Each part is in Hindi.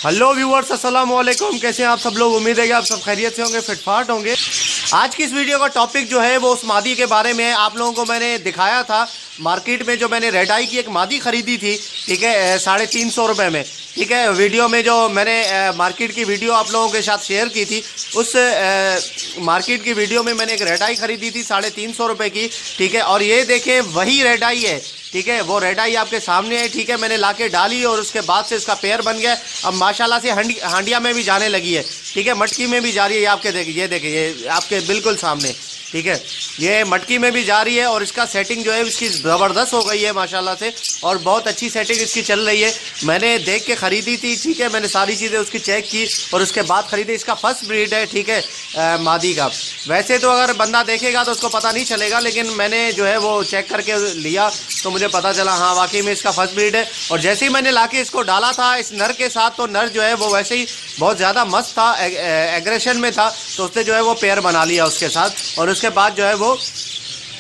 हेलो व्यूअर्स, अस्सलाम वालेकुम। कैसे हैं आप सब लोग? उम्मीद है कि आप सब खैरियत से होंगे, फिटफाट होंगे। आज की इस वीडियो का टॉपिक जो है वो उस मादी के बारे में है। आप लोगों को मैंने दिखाया था मार्केट में जो मैंने रेड आई की एक मादी ख़रीदी थी, ठीक है, 350 रुपये में, ठीक है। वीडियो में जो मैंने मार्केट की वीडियो आप लोगों के साथ शेयर की थी, उस मार्केट की वीडियो में मैंने एक रेड आई ख़रीदी थी 350 रुपये की, ठीक है। और ये देखें वही रेड आई है, ठीक है, वो रेड आई आपके सामने है, ठीक है। मैंने लाके डाली और उसके बाद से इसका पेयर बन गया। अब माशाल्लाह से हांडिया में भी जाने लगी है, ठीक है, मटकी में भी जा रही है। आपके देखिए, ये देखिए, ये आपके बिल्कुल सामने, ठीक है, ये मटकी में भी जा रही है। और इसका सेटिंग जो है इसकी ज़बरदस्त हो गई है माशाल्लाह से, और बहुत अच्छी सेटिंग इसकी चल रही है। मैंने देख के ख़रीदी थी, ठीक है, मैंने सारी चीज़ें उसकी चेक की और उसके बाद ख़रीदी। इसका फर्स्ट ब्रीड है, ठीक है, मादी का। वैसे तो अगर बंदा देखेगा तो उसको पता नहीं चलेगा, लेकिन मैंने जो है वो चेक करके लिया तो मुझे पता चला हाँ वाकई में इसका फर्स्ट ब्रीड है। और जैसे ही मैंने लाके इसको डाला था इस नर के साथ, तो नर जो है वो वैसे ही बहुत ज़्यादा मस्त था, एग्रेशन में था, तो उसने जो है वो पेयर बना लिया उसके साथ। और उसके बाद जो है वो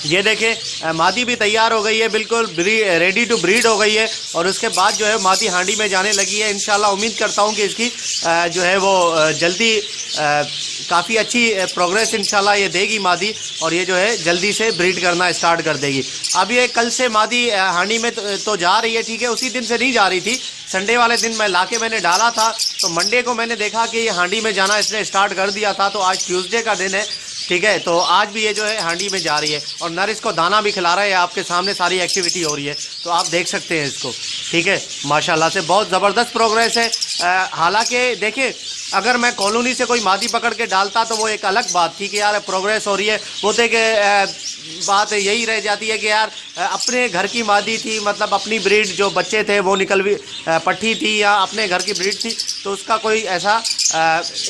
ये देखें मादी भी तैयार हो गई है, बिल्कुल रेडी टू ब्रीड हो गई है। और उसके बाद जो है मादी हांडी में जाने लगी है। इंशाल्लाह उम्मीद करता हूँ कि इसकी जो है वो जल्दी काफ़ी अच्छी प्रोग्रेस इंशाल्लाह ये देगी मादी, और ये जो है जल्दी से ब्रीड करना स्टार्ट कर देगी। अब ये कल से मादी हांडी में तो जा रही है, ठीक है, उसी दिन से नहीं जा रही थी। संडे वाले दिन मैं लाके मैंने डाला था, तो मंडे को मैंने देखा कि ये हांडी में जाना इसने स्टार्ट कर दिया था। तो आज ट्यूसडे का दिन है, ठीक है, तो आज भी ये जो है हांडी में जा रही है और नर इसको दाना भी खिला रहा है। आपके सामने सारी एक्टिविटी हो रही है, तो आप देख सकते हैं इसको, ठीक है। माशाल्लाह से बहुत ज़बरदस्त प्रोग्रेस है। हालांकि देखिए, अगर मैं कॉलोनी से कोई मादी पकड़ के डालता तो वो एक अलग बात थी कि यार प्रोग्रेस हो रही है। वो थे कि बात यही रह जाती है कि यार अपने घर की मादी थी, मतलब अपनी ब्रीड जो बच्चे थे वो निकल भी पट्टी थी या अपने घर की ब्रीड थी, तो उसका कोई ऐसा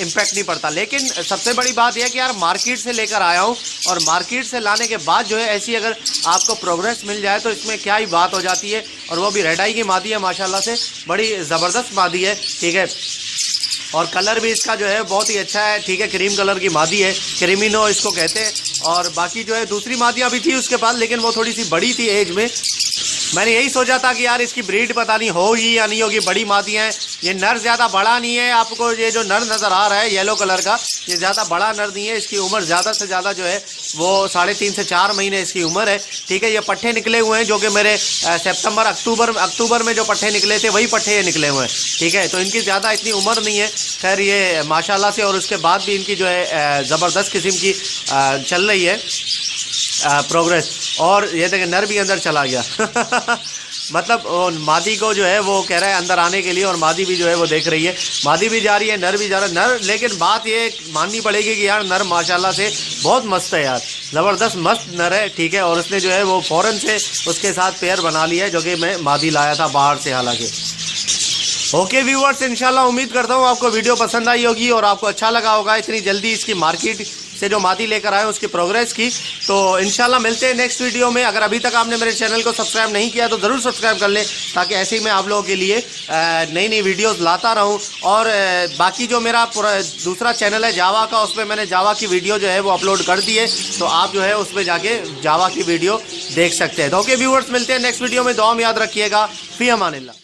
इम्पैक्ट नहीं पड़ता। लेकिन सबसे बड़ी बात यह है कि यार मार्केट से लेकर आया हूँ, और मार्केट से लाने के बाद जो है ऐसी अगर आपको प्रोग्रेस मिल जाए तो इसमें क्या ही बात हो जाती है। और वो भी रेड आई की मादी है, माशाल्लाह से बड़ी ज़बरदस्त मादी है, ठीक है। और कलर भी इसका जो है बहुत ही अच्छा है, ठीक है, क्रीम कलर की मादी है, क्रीमिनो इसको कहते हैं। और बाकी जो है दूसरी मादियाँ भी थी उसके पास, लेकिन वो थोड़ी सी बड़ी थी एज में। मैंने यही सोचा था कि यार इसकी ब्रीड पता नहीं होगी या नहीं होगी, बड़ी मादियाँ हैं। ये नर ज़्यादा बड़ा नहीं है, आपको ये जो नर नज़र आ रहा है येलो कलर का, ये ज़्यादा बड़ा नर नहीं है। इसकी उम्र ज़्यादा से ज़्यादा जो है वो 3.5 से 4 महीने इसकी उम्र है, ठीक है। ये पट्ठे निकले हुए हैं जो कि मेरे सितंबर अक्टूबर में जो पट्ठे निकले थे वही पट्ठे ये निकले हुए हैं, ठीक है। तो इनकी ज़्यादा इतनी उम्र नहीं है, खैर ये माशाल्लाह से। और उसके बाद भी इनकी जो है ज़बरदस्त किस्म की चल रही है प्रोग्रेस। और ये देखें नर भी अंदर चला गया मतलब मादी को जो है वो कह रहा है अंदर आने के लिए, और मादी भी जो है वो देख रही है। मादी भी जा रही है, नर भी जा रहा है। नर, लेकिन बात ये माननी पड़ेगी कि यार नर माशाल्लाह से बहुत मस्त है यार, ज़बरदस्त मस्त नर है, ठीक है। और उसने जो है वो फ़ौरन से उसके साथ पेयर बना लिया है, जो कि मैं मादी लाया था बाहर से हालांकि। ओके व्यूअर्स, इंशाल्लाह उम्मीद करता हूँ आपको वीडियो पसंद आई होगी और आपको अच्छा लगा होगा इतनी जल्दी इसकी मार्केट से जो मादी लेकर आए उसकी प्रोग्रेस की। तो इंशाल्लाह मिलते हैं नेक्स्ट वीडियो में। अगर अभी तक आपने मेरे चैनल को सब्सक्राइब नहीं किया तो ज़रूर सब्सक्राइब कर लें, ताकि ऐसे ही मैं आप लोगों के लिए नई नई वीडियोस लाता रहूं। और बाकी जो मेरा दूसरा चैनल है जावा का, उसमें मैंने जावा की वीडियो जो है वो अपलोड कर दी है, तो आप जो है उस पर जाके जावा की वीडियो देख सकते हैं। तो ओके व्यूअर्स, मिलते हैं नेक्स्ट वीडियो में। दुआ में याद रखिएगा। फ़ी अमानिल्लाह।